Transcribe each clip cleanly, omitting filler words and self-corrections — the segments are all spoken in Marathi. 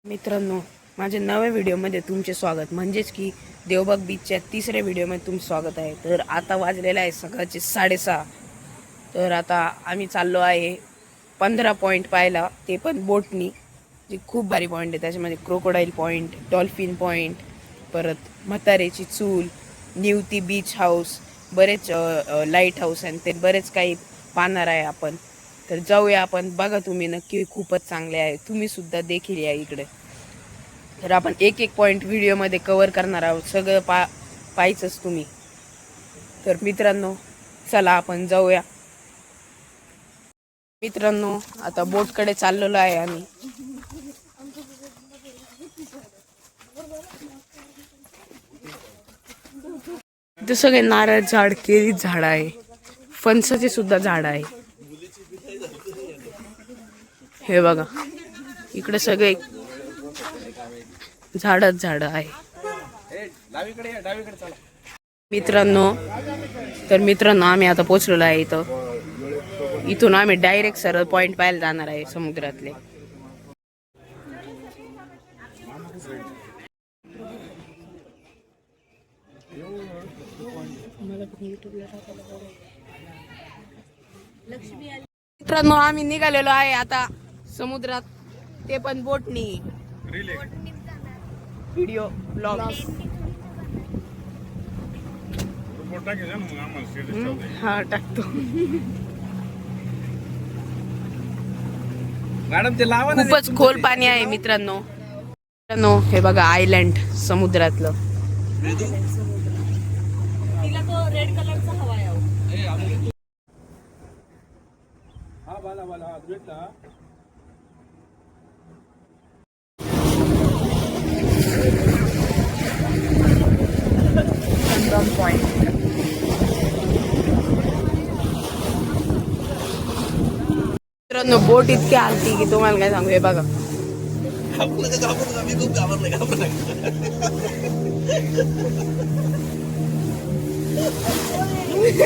मित्रांनो, माझ्या नव्या व्हिडिओमध्ये तुमचे स्वागत. म्हणजेच की देवबाग बीचच्या तिसऱ्या व्हिडिओमध्ये तुमचं स्वागत आहे. तर आता वाजलेलं आहे सकाळचे 6:30. तर आता आम्ही चाललो आहे 15 पॉईंट पाहायला, ते पण बोटनी. जे खूप भारी पॉईंट आहे. त्याच्यामध्ये क्रोकोडाईल पॉईंट, डॉल्फिन पॉईंट, परत म्हातारेची चूल, निवती बीच हाऊस, बरेच लाईट हाऊस आणि ते बरेच काही पाहणार आहे आपण. तर जाऊया आपण. बघा तुम्ही, नक्की खूपच चांगले आहे. तुम्ही सुद्धा देखील या इकडे. तर आपण एक एक पॉईंट व्हिडिओमध्ये कव्हर करणार आहोत. सगळं पाहायचंच तुम्ही. तर मित्रांनो, चला आपण जाऊया. मित्रांनो, आता बोटकडे चाललेलो आहे आम्ही. इथे सगळे नारळ झाड, केळी झाड आहे, फणसाचे सुद्धा झाड आहे. हे बघा, इकडे सगळे झाडच झाड आहे. मित्रांनो, आम्ही आता पोहोचलेलो आहे इथं. इथून आम्ही डायरेक्ट सरळ पॉइंट पाहायला जाणार आहे समुद्रातले. मित्रांनो, आम्ही निघालेलो आहे आता समुद्रात, ते पण बोटनी. व्हिडिओ ब्लॉग हा टाकतो. खूपच खोल पाणी आहे मित्रांनो. हे बघा, आयलँड समुद्रातलं. तिला तो रेड कलरचा हवा आहे. मित्रांनो, बोट इतकी आलती की तुम्हाला काय सांगू. हे बघा,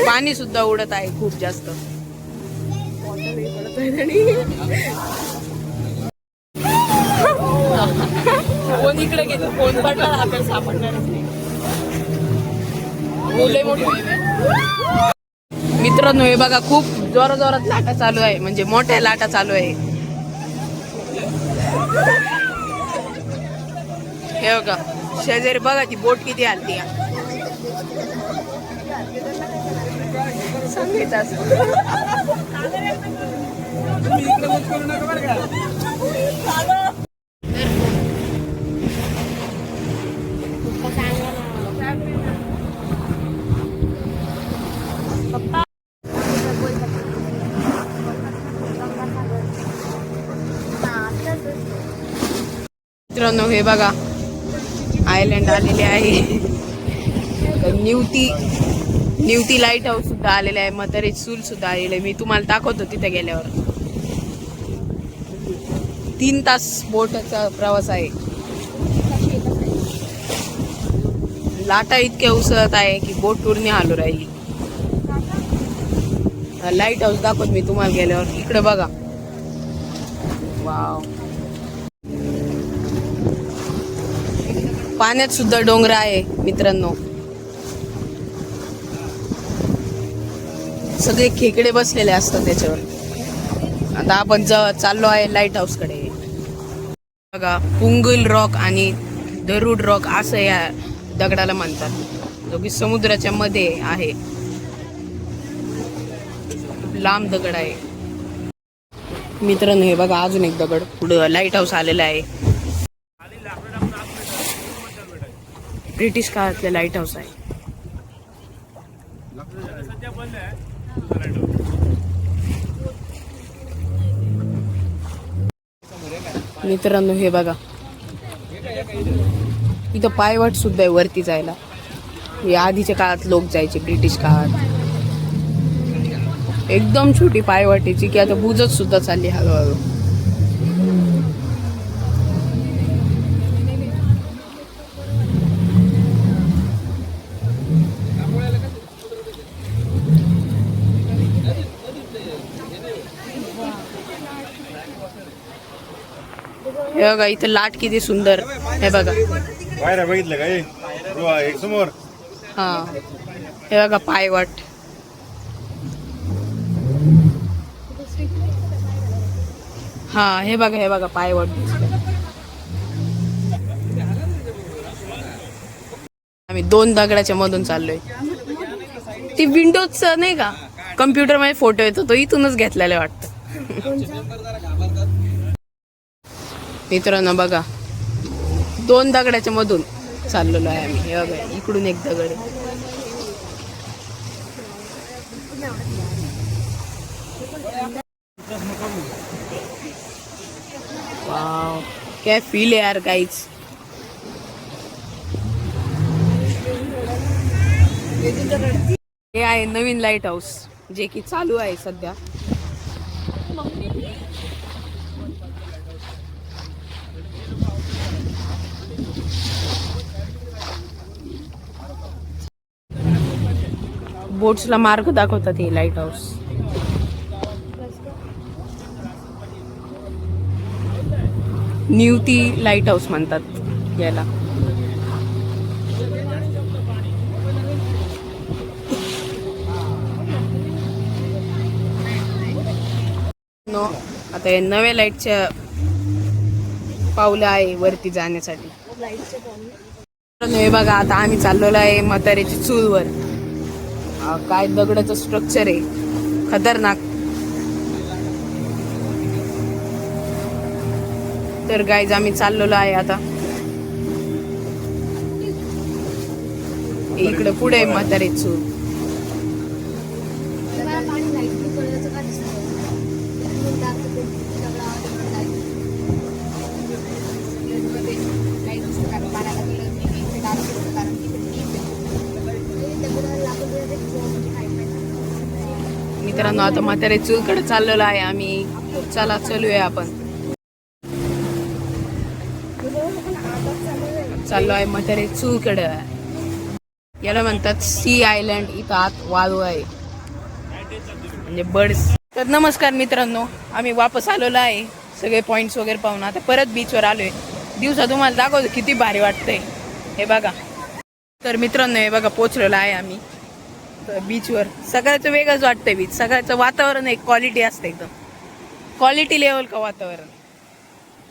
पाणी सुद्धा उडत आहे खूप जास्त. फोन इकडे घेतो, फोन पडला आपल्याला सापडणारच नाही. मित्रांनो, हे बघा, खूप जोरात लाटा चालू आहे. म्हणजे मोठ्या लाटा चालू आहे. हे बघा, शेजारी बघा ती बोट किती आलती. मित्रांनो, हे बघा, आयलँड आलेले आहे. निवती लाईट हाऊस सुद्धा आलेले आहे. म्हातारी चूल सुद्धा आलेले आहे. मी तुम्हाला दाखवतो तिथे गेल्यावर. 3 तास बोटचा प्रवास आहे. लाटा इतक्या उसळत आहे की बोट पूर्ण हालू राहिली. लाईट हाऊस दाखवत मी तुम्हाला गेल्यावर. इकडे बघा, वाव. पाण्यात सुद्धा डोंगर आहे मित्रांनो. सगळे खेकडे बसलेले असतात त्याच्यावर. आता आपण चाललो आहे लाईट हाऊस कडे. बघा, पुंगल रॉक आणि दरुड रॉक असं या दगडाला म्हणतात, जो की समुद्राच्या मध्ये आहे. लांब दगड आहे मित्रांनो. हे बघा, अजून एक दगड. पुढे लाईट हाऊस आलेला आहे. ब्रिटिश काळातले लाईट हाऊस आहे. मित्रांनो, हे बघा, इथं पायवाट सुद्धा आहे वरती जायला. हे आधीच्या काळात लोक जायचे, ब्रिटिश काळात. एकदम छोटी पायवाटेची की आता बुजत सुद्धा चालली हळूहळू. हे बघा इथं लाट किती सुंदर. हे बघा बाहेर बघितलं का एक समोर. हा हे बघा पायवाट. हा हे बघा पायवाट. आम्ही 2 दगडाच्या मधून चाललोय. ती विंडोजचा नाही का कम्प्युटर मध्ये फोटो येतो तो इथूनच घेतलेला वाटतं. मित्रांनो बघा 2 दगडाच्या मधून चाललेलो आहे आम्ही. हे बघा इकडून एक दगड आहे. वाव क्या फील है यार गाइस. हे आहे नवीन लाईट हाऊस जे की चालू आहे सध्या. बोट्सला मार्ग दाखवतात हे light house. Nivti light house म्हणतात याला. आता हे नव्या लाईटच्या पावलं आहे वरती जाण्यासाठी. हे बघा आता आम्ही चाललेलो आहे म्हाताऱ्याची चूलवर. काय दगडाचं स्ट्रक्चर आहे खतरनाक. तर गाईज आम्ही चाललेलो आहे आता इकडे पुढे म्हातारी चूल. मित्रांनो आता म्हातारी चूलकडे चाललेलो आहे आम्ही. चला चलूया आपण. चाललो आहे म्हातारी चूलकडे. याला म्हणतात सी आयलंड. इथं आत वाळू आहे म्हणजे बर्ड्स. तर नमस्कार मित्रांनो आम्ही वापस आलेलो आहे सगळे पॉइंट्स वगैरे पाहून. आता परत बीचवर आलोय. दिवसा तुम्हाला दाखवतो किती भारी वाटतंय. हे बघा. तर मित्रांनो हे बघा पोचलेलो आहे आम्ही बीचवर. सगळ्याचं वेगळंच वाटतंय बीच. सगळ्याचं वातावरण एक क्वालिटी असते एकदम क्वालिटी लेवल का वातावरण.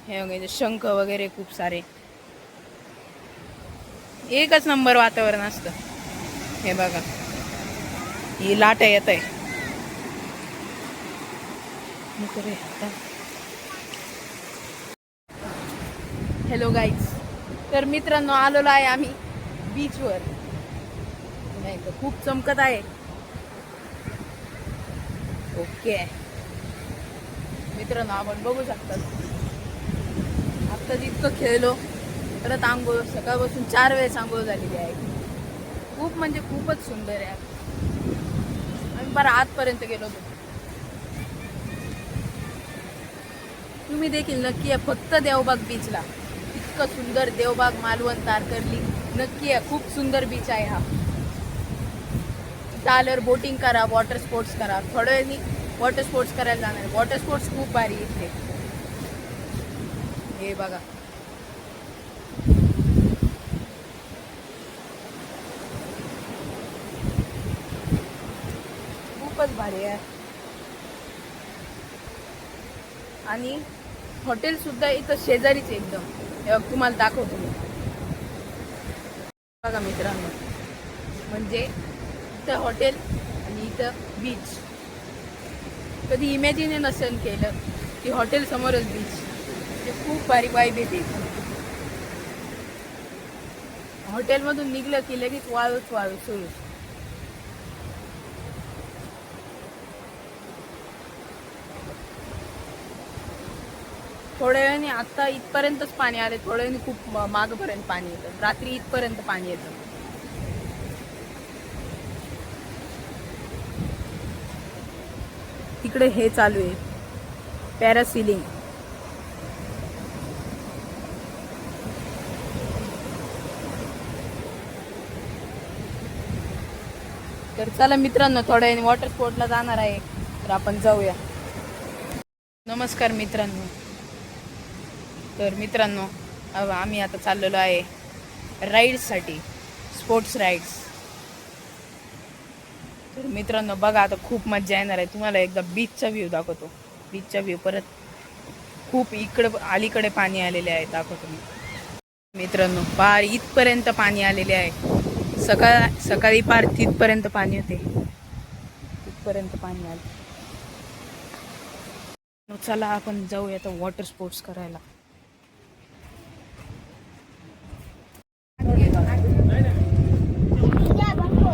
हे बघा शंख वगैरे खूप सारे एकच नंबर वातावरण असतं. हे बघा ही लाट येत आहे. Hello guys. तर मित्रांनो आलेलो आहे आम्ही बीचवर. नाही तर खूप चमकत आहे. ओके मित्रांनो आपण बघू शकतात आता जितकं खेळलो परत आंघोळ सकाळपासून 4 वेळेस आंघोळ झालेली आहे. खूप म्हणजे खूपच सुंदर आहे. आम्ही बरं आतपर्यंत गेलो होतो. तुम्ही देखील नक्की आहे फक्त देवबाग बीचला. इतकं सुंदर देवबाग मालवण तारकर्ली नक्की आहे. खूप सुंदर बीच आहे हा. आल्यावर बोटिंग करा वॉटर स्पोर्ट्स करा. थोड्या वेळाने वॉटर स्पोर्ट्स करायला जाणार. वॉटर स्पोर्ट्स खूप भारी इथे. हे बघा खूपच भारी आहे. आणि हॉटेल सुद्धा इथं शेजारीच एकदम. हे बघ तुम्हाला दाखवतो मी. बघा मित्रांनो म्हणजे इथं हॉटेल आणि इथं बीच. कधी इमॅजिन नसेल केलं की हॉटेल समोरच बीच. ते खूप भारी वाईब येते. हॉटेलमधून निघलं की लगेच वाळूच वाळू सुरू. थोड्या वेळाने आता इथपर्यंतच पाणी आले. थोड्या वेळाने खूप मागपर्यंत पाणी येतं. रात्री इथपर्यंत पाणी येतं. तिकडे हे चालू आहे पॅरासिलिंग. तर चला मित्रांनो थोड्या वेळाने वॉटर स्पोर्टला जाणार आहे. तर आपण जाऊया. नमस्कार मित्रांनो तर मित्रांनो आम्ही आता चाललेलो आहे राईड्ससाठी, स्पोर्ट्स राईड्स. तर मित्रांनो बघा आता खूप मजा येणार आहे. तुम्हाला एकदा बीचचा व्ह्यू दाखवतो. बीचचा व्ह्यू परत खूप अलीकडे पाणी आलेले आहे दाखवतो मी. मित्रांनो पार इथपर्यंत पाणी आलेले आहे. सकाळी पार तिथपर्यंत पाणी होते. तिथपर्यंत पाणी आले. चला आपण जाऊया आता वॉटर स्पोर्ट्स करायला.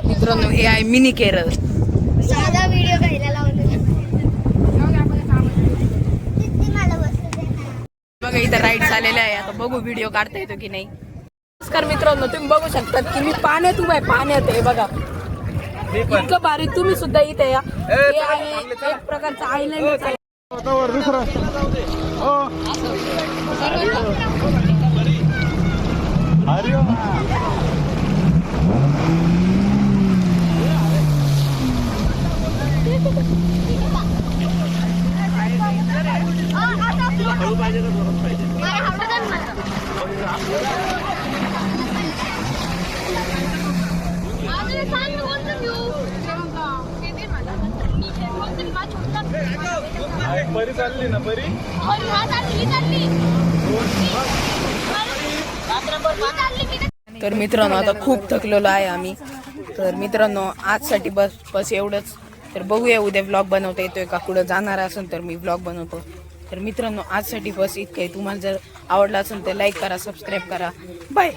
मित्रांनो हे आहे मिनी केरळ. साधा व्हिडिओ घ्यायला लावतो. बघा इथं राईड्स आलेल्या आहे. आता बघू व्हिडिओ काढता येतो की नाही. नमस्कार मित्रांनो, तुम्ही बघू शकतात की मी पाण्यात उभा आहे. पाण्यात आहे बघा, इतकं भारी. तुम्ही सुद्धा इथे या. हे आहे एक प्रकारचं आयलंड. बरी चालली ना बरी. तर मित्रांनो आता खूप थकलेलो आहे आम्ही. तर मित्रांनो आजसाठी बस एवढंच. तर बघूया उद्या व्लॉग बनवता येतोय का. कुठं जाणार असेल तर मी व्लॉग बनवतो. तर मित्रांनो आजसाठी बस इतकं आहे. तुम्हाला जर आवडला असेल तर लाईक करा, सबस्क्राईब करा. बाय.